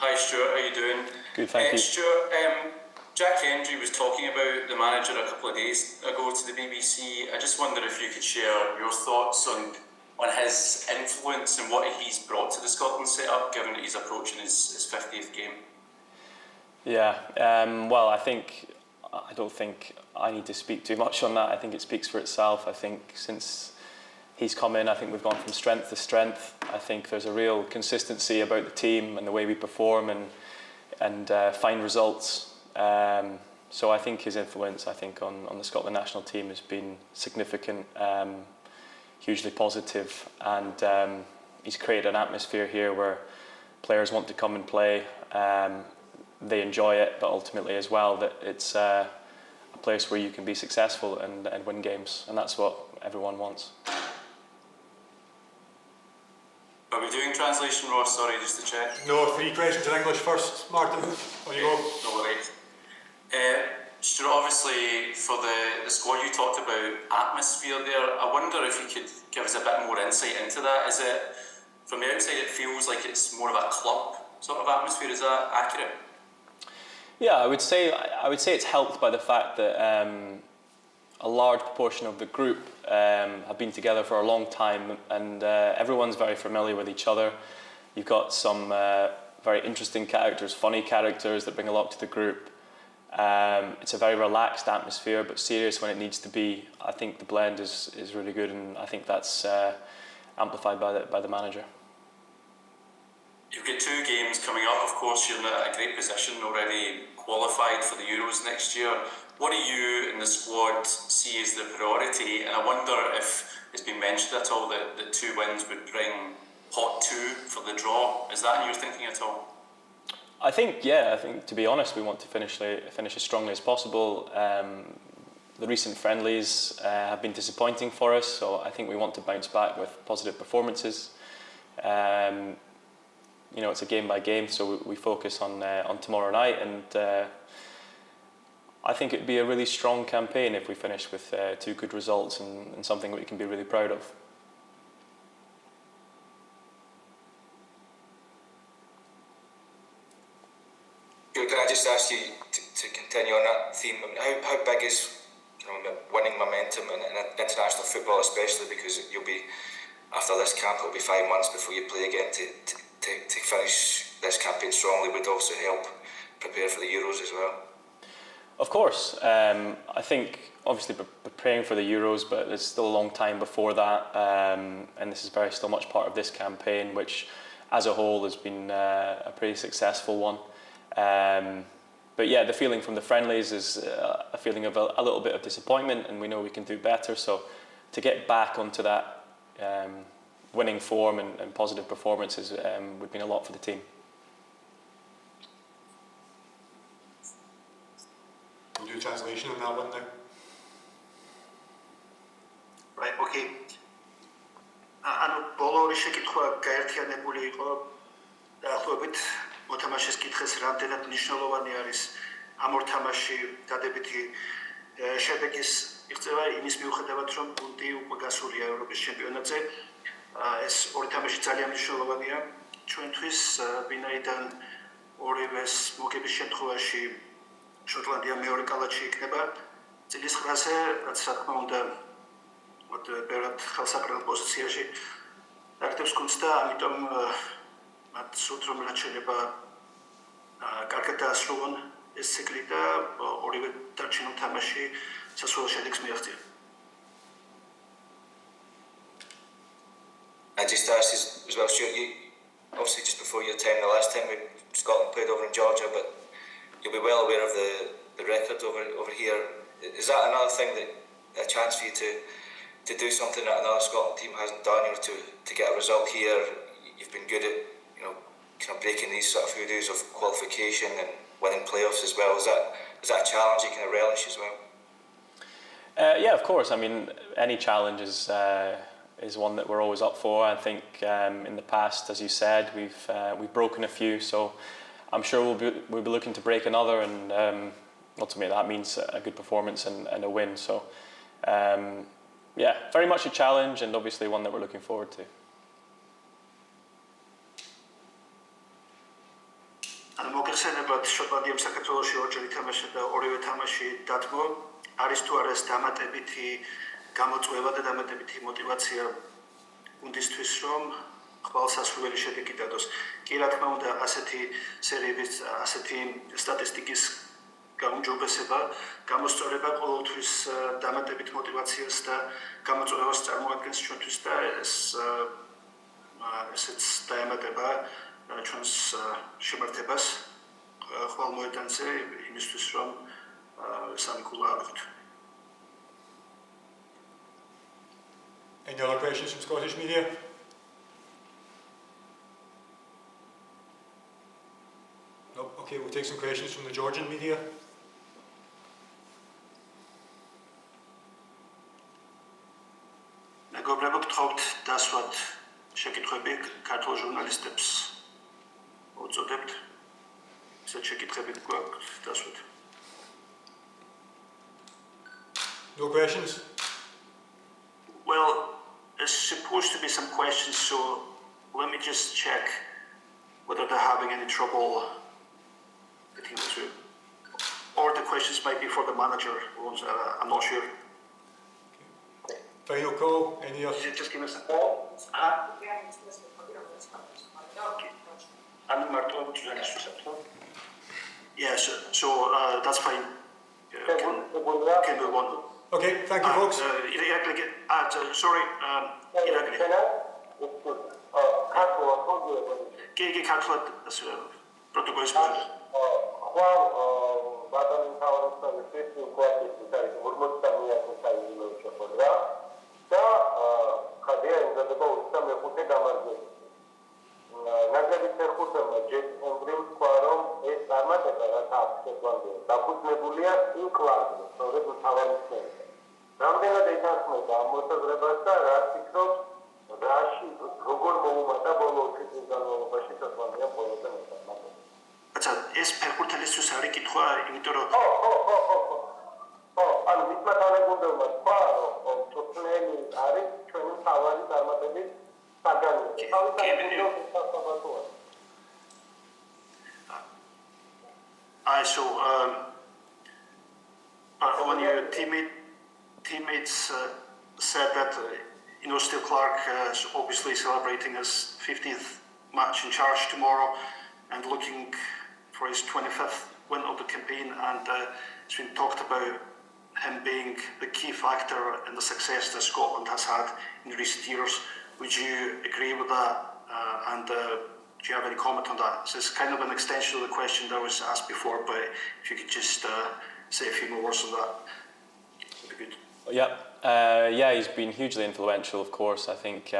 Hi Stuart, how you doing? Good, thank you. Stuart, Jack Hendry was talking about the manager a couple of days ago to the BBC. I just wonder if you could share your thoughts on his influence and what he's brought to the Scotland setup, given that he's approaching his 50th game. Yeah, well, I don't think I need to speak too much on that. I think it speaks for itself. I think since he's come in, I think we've gone from strength to strength. I think there's a real consistency about the team and the way we perform and find results. So I think his influence, on the Scotland national team has been significant, hugely positive, and he's created an atmosphere here where players want to come and play. They enjoy it, but ultimately as well that it's a place where you can be successful and win games, and that's what everyone wants. Are we doing translation, Ross? Sorry, just to check. No, 3 questions in English first, Martin. On you go. No worries. Stuart, obviously for the squad you talked about atmosphere there. I wonder if you could give us a bit more insight into that. Is it, from the outside, it feels like it's more of a club sort of atmosphere. Is that accurate? Yeah, I would say it's helped by the fact that a large proportion of the group have been together for a long time, and everyone's very familiar with each other. You've got some very interesting characters, funny characters that bring a lot to the group. It's a very relaxed atmosphere, but serious when it needs to be. I think the blend is really good, and I think that's amplified by the manager. You've got 2 games coming up. Of course, you're in a great position, already qualified for the Euros next year. What do you and the squad see as the priority? And I wonder if it's been mentioned at all that the 2 wins would bring pot 2 for the draw. Is that in your thinking at all? I think to be honest, we want to finish as strongly as possible. The recent friendlies have been disappointing for us, so I think we want to bounce back with positive performances. It's a game by game, so we focus on tomorrow night, and I think it'd be a really strong campaign if we finish with 2 good results and something we can be really proud of. Can I just ask you to continue on that theme? I mean, how big is winning momentum in international football, especially because you'll be, after this camp, it'll be 5 months before you play again. To finish this campaign strongly would also help prepare for the Euros as well. Of course, I think obviously preparing for the Euros, but there's still a long time before that, and this is still much part of this campaign, which as a whole has been a pretty successful one. But yeah, the feeling from the friendlies is a feeling of a little bit of disappointment, and we know we can do better. So to get back onto that winning form and positive performances would mean a lot for the team. We'll do a translation on that one now. Right, okay. բոլորի შეკითხვა გაერთიანებული იყო დაახლოებით მოთამაშის კითხეს რამდენად მნიშვნელოვანი არის ამ ორ თამაში დადებითი შედეგის მიღწევა იმის მიუხედავად რომ გუნდი უკვე გასულია ევროპის ჩემპიონატზე. ეს ორი თამაში ძალიან მნიშვნელოვანია ჩვენთვის, ვინაიდან ორივეს მოგების შემთხვევაში შოტლანდია მეორე კალათში იქნება წილის 9-ზე, რაც რა თქმა უნდა ბევრად ხელსაყრელ პოზიციაში დაგდებს გუნდს და ამიტომ მათ სურთ რომ რაც შეიძლება კარგად დაასრულონ ეს ციკლი და ორივე დარჩენილ თამაში სასურველ შედეგს მიაღწია. I just asked as well, Stuart, you obviously just before your time, the last time Scotland played over in Georgia, but you'll be well aware of the record over here. Is that another thing, that a chance for you to do something that another Scotland team hasn't done, to get a result here? You've been good at kind of breaking these sort of hoodoos of qualification and winning playoffs as well. Is that a challenge you kind of relish as well? Yeah, of course. I mean, any challenge is one that we're always up for. I think in the past, as you said, we've broken a few, so I'm sure we'll be looking to break another, and ultimately that means a good performance and a win. So yeah, very much a challenge, and obviously one that we're looking forward to. მოგეხსენებათ შოტლანდიამ საქართველოში ორჯერ ითამაშა და ორივე თამაში დათმო. არის თუ არა ეს დამატებითი გამოწვევა და დამატებითი მოტივაცია გუნდისთვის, რომ ხვალსასრული შედეგი დადოს. კი რა თქმა უნდა, ასეთი სერიების, ასეთი სტატისტიკის გაუმჯობესება, გამოსწორება ყოველთვის დამატებით მოტივაციას და გამოწვევას წარმოადგენს ჩვენთვის და ესეც დაემატება ჩვენს შემართებას ხვალ მოედანზე იმისთვის, რომ სამი ქულა ავიღოთ. Any other questions from Scottish media? No. Okay, we'll take some questions from the Georgian media. მეგობრებო, გთხოვთ დასვათ შეკითხვები ქართულ ჟურნალისტებს უწოდებთ. ესეთ შეკითხვები გვაქვს დასვათ. No questions? Well, there's supposed to be some questions, so let me just check whether they're having any trouble getting through. Or the questions might be for the manager. I'm not sure. Final call. Any other? Just give us a call. Yeah, so that's fine. Can move on. Okay, thank you, folks. Sorry, კი ქართულად პროტოკოლის მიხედვით. აჩა ეს ფეხბურთელისთვის არის კითხვა, იმიტომ რომ ანუ მისმა თანაგუნდელმა თქვა, რომ თურქენი არის ჩვენი თავარი წარმატების საგანი. So when your teammates said that Steve Clark is obviously celebrating his 15th match in charge tomorrow and looking for his 25th win of the campaign, and it's been talked about him being the key factor in the success that Scotland has had in recent years. Would you agree with that? And do you have any comment on that? So it's kind of an extension of the question that was asked before, but if you could just say a few more words on that, would be good. Yeah, he's been hugely influential, of course. I think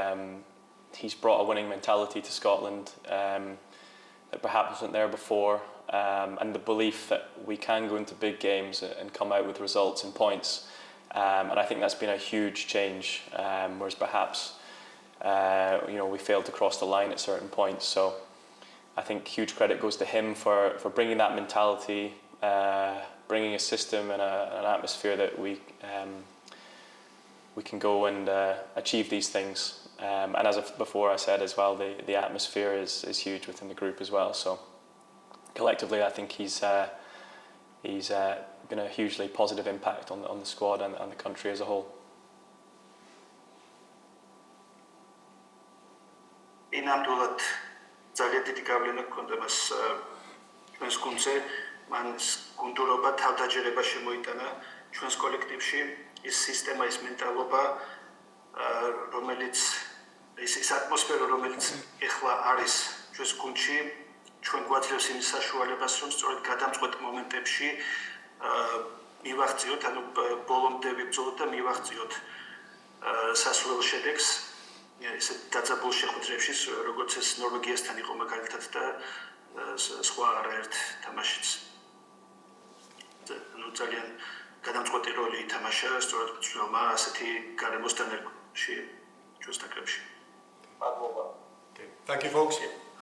he's brought a winning mentality to Scotland that perhaps wasn't there before, and the belief that we can go into big games and come out with results and points. And I think that's been a huge change, whereas perhaps we failed to cross the line at certain points. So I think huge credit goes to him for bringing that mentality, bringing a system and an atmosphere that we can go and achieve these things. And as before I said as well, the atmosphere is huge within the group as well. So collectively, I think he's been a hugely positive impact on the squad and the country as a whole. ნამდვილად ძალიან დიდი გავლენა ჰქონდა მას ჩვენს გუნდზე, მან გუნდურობა თავდაჯერება შემოიტანა ჩვენს კოლექტივში, ის სისტემა, ის მენტალობა, რომელიც ის ატმოსფერო, რომელიც ეხლა არის ჩვენს გუნდში, ჩვენ გვაძლევს იმის საშუალებას, რომ სწორედ გადამწყვეტ მომენტებში მივაღწიოთ, ანუ ბოლომდე ვიბრძოლოთ და მივაღწიოთ სასურველ შედეგს. ისე დაძაბულ შეხვედრებში, როგორც ეს ნორვეგიასთან იყო მაგალითად და სხვა არაერთ თამაშიც. ძალიან გადამწყვეტი როლი ითამაშა სწორედ მწვრთნელმა ასეთი გარემოს დანერგში ჩვენს ნაკრებში. Okay. Thank you, folks.